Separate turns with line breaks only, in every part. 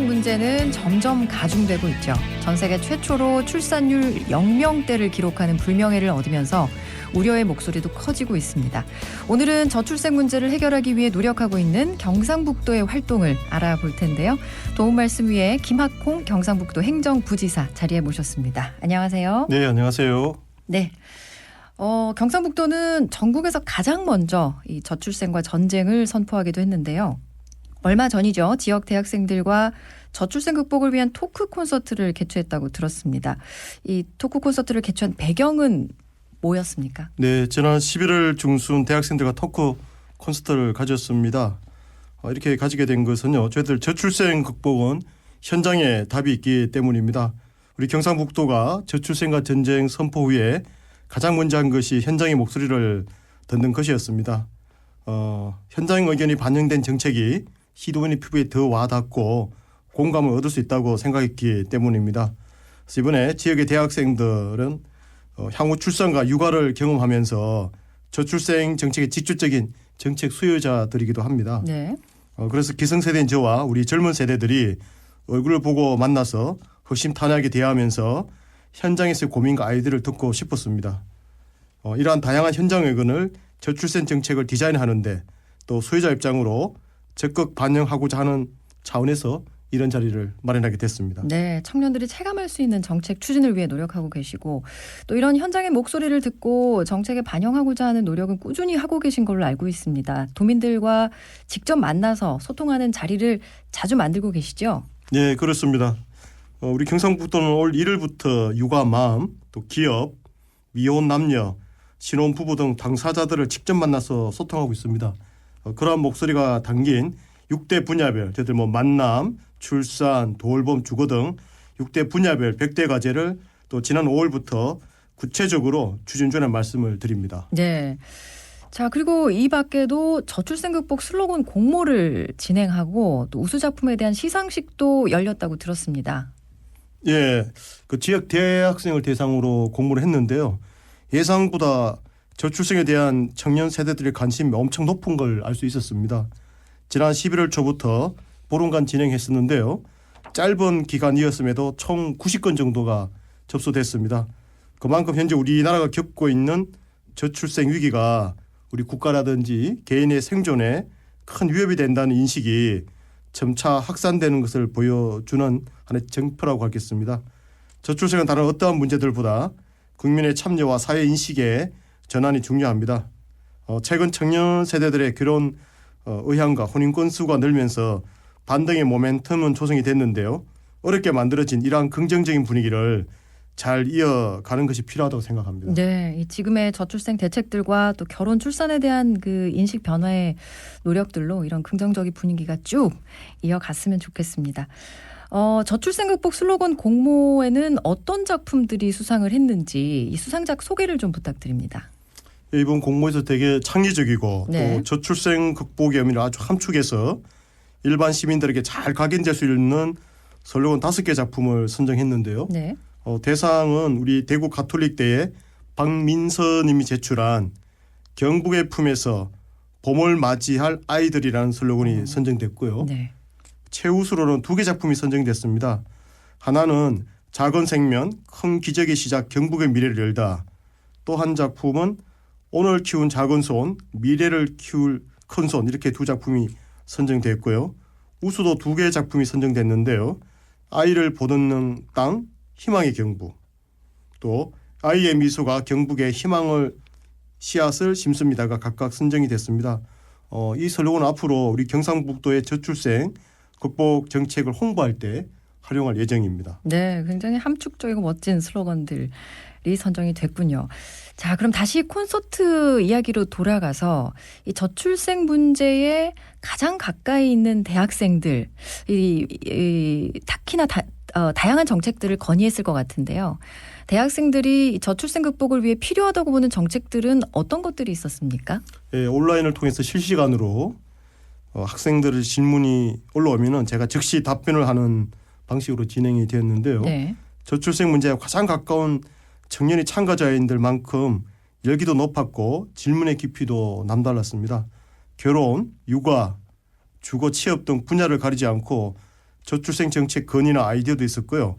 저출생 문제는 점점 가중되고 있죠. 전 세계 최초로 출산율 0명대를 기록하는 불명예를 얻으면서 우려의 목소리도 커지고 있습니다. 오늘은 저출생 문제를 해결하기 위해 노력하고 있는 경상북도의 활동을 알아볼 텐데요. 도움 말씀 위해 김학홍 경상북도 행정부지사 자리에 모셨습니다. 안녕하세요.
네, 안녕하세요.
네. 경상북도는 전국에서 가장 먼저 이 저출생과 전쟁을 선포하기도 했는데요. 얼마 전이죠. 지역 대학생들과 저출생 극복을 위한 토크 콘서트를 개최했다고 들었습니다. 이 토크 콘서트를 개최한 배경은 뭐였습니까?
네, 지난 11월 중순 대학생들과 토크 콘서트를 가졌습니다. 이렇게 가지게 된 것은요. 저희들 저출생 극복은 현장에 답이 있기 때문입니다. 우리 경상북도가 저출생과 전쟁 선포 후에 가장 먼저 한 것이 현장의 목소리를 듣는 것이었습니다. 현장 의견이 반영된 정책이 시도민의 피부에 더 와닿고 공감을 얻을 수 있다고 생각했기 때문입니다. 그래서 이번에 지역의 대학생들은 향후 출산과 육아를 경험하면서 저출생 정책의 직접적인 정책 수요자들이기도 합니다.
네.
그래서 기성세대인 저와 우리 젊은 세대들이 얼굴을 보고 만나서 허심탄회하게 대화하면서 현장에서의 고민과 아이디어를 듣고 싶었습니다. 이러한 다양한 현장 의견을 저출생 정책을 디자인하는데 또 소유자 입장으로 적극 반영하고자 하는 차원에서 이런 자리를 마련하게 됐습니다.
네, 청년들이 체감할 수 있는 정책 추진을 위해 노력하고 계시고 또 이런 현장의 목소리를 듣고 정책에 반영하고자 하는 노력은 꾸준히 하고 계신 걸로 알고 있습니다. 도민들과 직접 만나서 소통하는 자리를 자주 만들고 계시죠?
네, 그렇습니다. 우리 경상북도는 올 1월부터 육아 맘, 또 기업, 미혼 남녀, 신혼 부부 등 당사자들을 직접 만나서 소통하고 있습니다. 그러한 목소리가 담긴 6대 분야별, 저희들 만남, 출산, 돌봄, 주거 등 6대 분야별 100대 과제를 또 지난 5월부터 구체적으로 추진 중이라는 말씀을 드립니다.
네. 자, 그리고 이 밖에도 저출생 극복 슬로건 공모를 진행하고 또 우수 작품에 대한 시상식도 열렸다고 들었습니다.
예, 그 지역 대학생을 대상으로 공모를 했는데요. 예상보다 저출생에 대한 청년 세대들의 관심이 엄청 높은 걸 알 수 있었습니다. 지난 11월 초부터 보름간 진행했었는데요. 짧은 기간이었음에도 총 90건 정도가 접수됐습니다. 그만큼 현재 우리나라가 겪고 있는 저출생 위기가 우리 국가라든지 개인의 생존에 큰 위협이 된다는 인식이 점차 확산되는 것을 보여주는 하나의 정표라고 하겠습니다. 저출생은 다른 어떠한 문제들보다 국민의 참여와 사회 인식의 전환이 중요합니다. 최근 청년 세대들의 결혼 의향과 혼인 건수가 늘면서 반등의 모멘텀은 조성이 됐는데요. 어렵게 만들어진 이러한 긍정적인 분위기를 잘 이어가는 것이 필요하다고 생각합니다.
네, 지금의 저출생 대책들과 또 결혼 출산에 대한 그 인식 변화의 노력들로 이런 긍정적인 분위기가 쭉 이어갔으면 좋겠습니다. 저출생 극복 슬로건 공모에는 어떤 작품들이 수상을 했는지 이 수상작 소개를 좀 부탁드립니다.
이번 공모에서 되게 창의적이고
네.
또 저출생 극복의 의미를 아주 함축해서 일반 시민들에게 잘 각인될 수 있는 슬로건 5개 작품을 선정했는데요.
네.
대상은 우리 대구 가톨릭대의 박민서님이 제출한 경북의 품에서 봄을 맞이할 아이들이라는 슬로건이 선정됐고요.
네.
최우수로는 2개 작품이 선정됐습니다. 하나는 작은 생명, 큰 기적의 시작 경북의 미래를 열다. 또 한 작품은 오늘 키운 작은 손, 미래를 키울 큰 손, 이렇게 2 작품이 선정됐고요. 우수도 2개의 작품이 선정됐는데요. 아이를 보듬는 땅, 희망의 경북. 또 아이의 미소가 경북의 희망을 씨앗을 심습니다가 각각 선정이 됐습니다. 이 슬로건은 앞으로 우리 경상북도의 저출생 극복 정책을 홍보할 때 활용할 예정입니다.
네, 굉장히 함축적이고 멋진 슬로건들이 선정이 됐군요. 자, 그럼 다시 콘서트 이야기로 돌아가서 이 저출생 문제에 가장 가까이 있는 대학생들, 특히나 다양한 정책들을 건의했을 것 같은데요. 대학생들이 저출생 극복을 위해 필요하다고 보는 정책들은 어떤 것들이 있었습니까?
예, 온라인을 통해서 실시간으로 학생들의 질문이 올라오면은 제가 즉시 답변을 하는 방식으로 진행이 되었는데요.
네.
저출생 문제에 가장 가까운 청년이 참가자인들만큼 열기도 높았고 질문의 깊이도 남달랐습니다. 결혼, 육아, 주거, 취업 등 분야를 가리지 않고 저출생 정책 건의나 아이디어도 있었고요.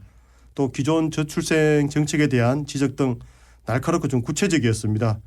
또 기존 저출생 정책에 대한 지적 등 날카롭고 좀 구체적이었습니다.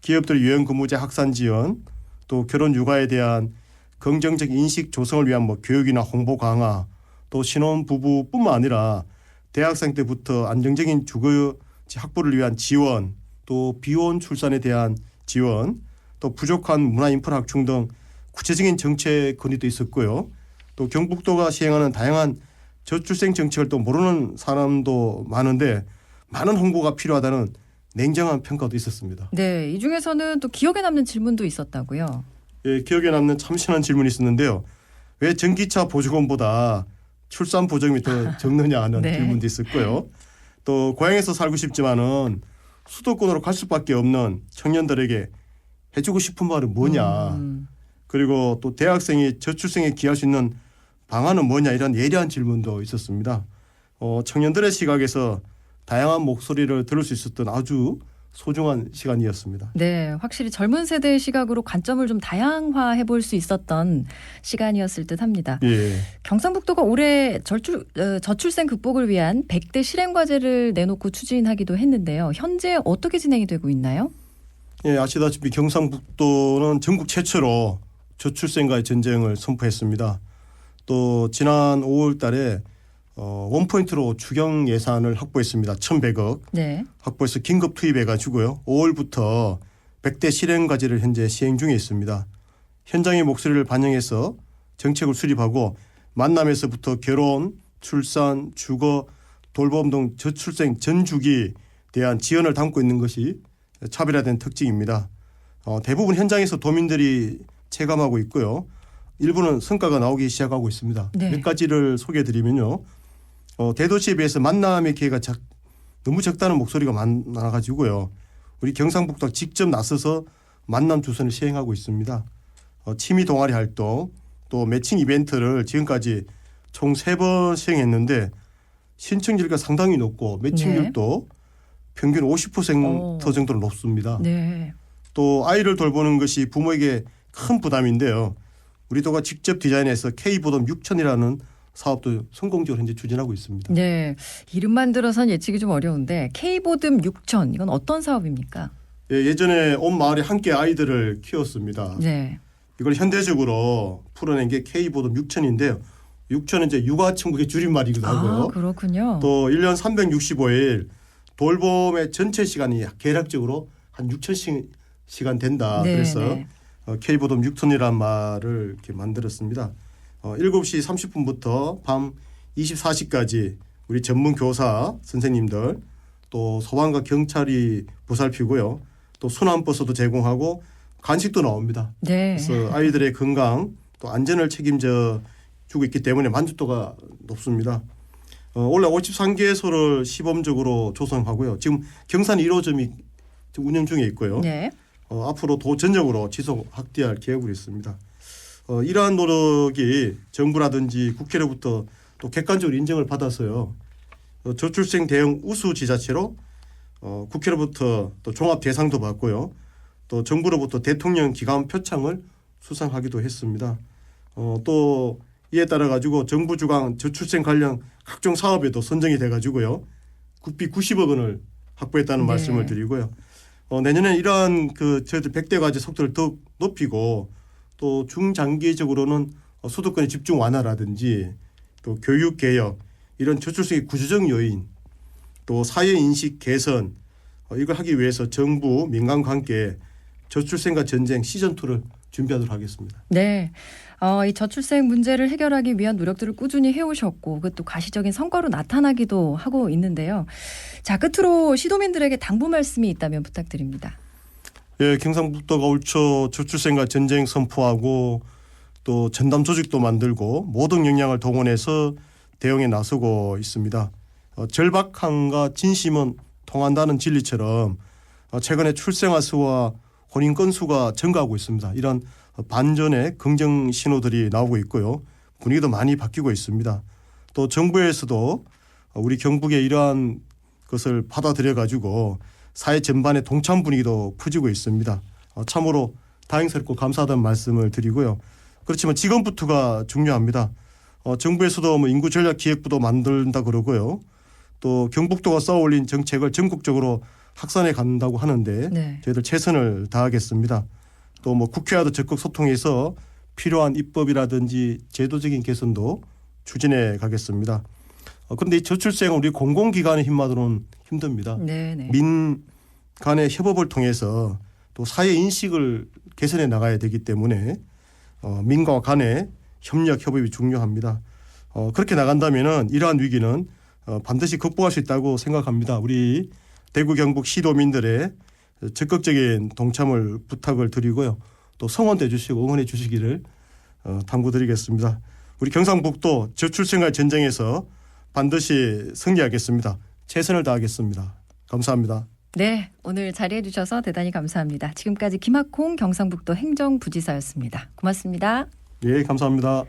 기업들 유연근무제 확산 지원, 또 결혼 육아에 대한 긍정적 인식 조성을 위한 교육이나 홍보 강화, 또 신혼부부뿐만 아니라 대학생 때부터 안정적인 주거지 확보를 위한 지원, 또 비혼 출산에 대한 지원, 또 부족한 문화 인프라 확충 등 구체적인 정책 건의도 있었고요. 또 경북도가 시행하는 다양한 저출생 정책을 또 모르는 사람도 많은데 많은 홍보가 필요하다는 냉정한 평가도 있었습니다.
네, 이 중에서는 또 기억에 남는 질문도 있었다고요.
예, 기억에 남는 참신한 질문이 있었는데요. 왜 전기차 보조금보다 출산 보조금이 더 적느냐 하는
네.
질문도 있었고요. 또 고향에서 살고 싶지만은 수도권으로 갈 수밖에 없는 청년들에게 해주고 싶은 말은 뭐냐. 그리고 또 대학생이 저출생에 기할 수 있는 방안은 뭐냐 이런 예리한 질문도 있었습니다. 청년들의 시각에서 다양한 목소리를 들을 수 있었던 아주 소중한 시간이었습니다.
네, 확실히 젊은 세대의 시각으로 관점을 좀 다양화해 볼 수 있었던 시간이었을 듯합니다.
예.
경상북도가 올해 저출생 극복을 위한 100대 실행과제를 내놓고 추진하기도 했는데요. 현재 어떻게 진행이 되고 있나요?
예, 아시다시피 경상북도는 전국 최초로 저출생과의 전쟁을 선포했습니다. 또 지난 5월 달에 원포인트로 추경 예산을 확보했습니다. 1,100억
네.
확보해서 긴급 투입해가지고요. 5월부터 100대 실행과제를 현재 시행 중에 있습니다. 현장의 목소리를 반영해서 정책을 수립하고 만남에서부터 결혼, 출산, 주거, 돌봄 등 저출생 전 주기에 대한 지원을 담고 있는 것이 차별화된 특징입니다. 대부분 현장에서 도민들이 체감하고 있고요. 일부는 성과가 나오기 시작하고 있습니다.
네.
몇 가지를 소개해드리면요. 대도시에 비해서 만남의 기회가 너무 적다는 목소리가 많아가지고요. 우리 경상북도가 직접 나서서 만남 주선을 시행하고 있습니다. 취미 동아리 활동 또 매칭 이벤트를 지금까지 총 3번 시행했는데 신청률가 상당히 높고 매칭률도 평균 50% 정도로 높습니다.
네.
또 아이를 돌보는 것이 부모에게 큰 부담인데요. 우리 도가 직접 디자인해서 K보듬 6,000이라는 사업도 성공적으로 현재 추진하고 있습니다.
네, 이름만 들어선 예측이 좀 어려운데 K보듬 6,000 이건 어떤 사업입니까?
예, 예전에 온 마을에 함께 아이들을 키웠습니다.
네.
이걸 현대적으로 풀어낸 게 K보듬 6,000인데요. 6,000은 이제 육아천국의 줄임말이기도 하고요.
아, 그렇군요.
또 1년 365일 돌봄의 전체 시간이 계략적으로 한 6,000시간 된다.
네,
그래서
네.
K보듬 6,000이라는 말을 이렇게 만들었습니다. 7시 30분부터 밤 24시까지 우리 전문 교사 선생님들 또 소방과 경찰이 보살피고요. 또 순환버스도 제공하고 간식도 나옵니다.
네.
그래서 아이들의 건강 또 안전을 책임져 주고 있기 때문에 만족도가 높습니다. 원래 53개소를 시범적으로 조성하고요. 지금 경산 1호점이 운영 중에 있고요.
네.
앞으로 도 전역으로 지속 확대할 계획으로 있습니다. 이러한 노력이 정부라든지 국회로부터 또 객관적으로 인정을 받아서요. 저출생 대응 우수 지자체로 국회로부터 또 종합 대상도 받고요. 또 정부로부터 대통령 기관 표창을 수상하기도 했습니다. 또 이에 따라 가지고 정부 주관 저출생 관련 각종 사업에도 선정이 돼 가지고요. 국비 90억 원을 확보했다는
네.
말씀을 드리고요. 내년에 이러한 저희들 100대 과제 속도를 더 높이고 또 중장기적으로는 수도권의 집중 완화라든지 또 교육 개혁 이런 저출생의 구조적 요인 또 사회 인식 개선 이걸 하기 위해서 정부 민간과 함께 저출생과 전쟁 시즌2를 준비하도록 하겠습니다.
네. 이 저출생 문제를 해결하기 위한 노력들을 꾸준히 해오셨고 그것도 가시적인 성과로 나타나기도 하고 있는데요. 자, 끝으로 시도민들에게 당부 말씀이 있다면 부탁드립니다.
예, 경상북도가 올 초 저출생과 전쟁 선포하고 또 전담 조직도 만들고 모든 역량을 동원해서 대응에 나서고 있습니다. 절박함과 진심은 통한다는 진리처럼 최근에 출생아 수와 혼인 건수가 증가하고 있습니다. 이런 반전의 긍정 신호들이 나오고 있고요. 분위기도 많이 바뀌고 있습니다. 또 정부에서도 우리 경북의 이러한 것을 받아들여 가지고 사회 전반의 동참 분위기도 퍼지고 있습니다. 참으로 다행스럽고 감사하다는 말씀을 드리고요. 그렇지만 지금부터가 중요합니다. 정부에서도 뭐 인구 전략 기획부도 만든다 그러고요. 또 경북도가 쌓아올린 정책을 전국적으로 확산해 간다고 하는데
네.
저희들 최선을 다하겠습니다. 또 뭐 국회와도 적극 소통해서 필요한 입법이라든지 제도적인 개선도 추진해 가겠습니다. 그런데 이 저출생은 우리 공공기관의 힘만으로는 힘듭니다.
네, 네.
민 간의 협업을 통해서 또 사회 인식을 개선해 나가야 되기 때문에 민과 간의 협력 협업이 중요합니다. 그렇게 나간다면은 이러한 위기는 반드시 극복할 수 있다고 생각합니다. 우리 대구 경북 시도민들의 적극적인 동참을 부탁을 드리고요. 또 성원해 주시고 응원해 주시기를 당부드리겠습니다. 우리 경상북도 저출생활 전쟁에서 반드시 승리하겠습니다. 최선을 다하겠습니다. 감사합니다.
네, 오늘 자리해 주셔서 대단히 감사합니다. 지금까지 김학홍 경상북도 행정부지사였습니다. 고맙습니다.
예, 감사합니다.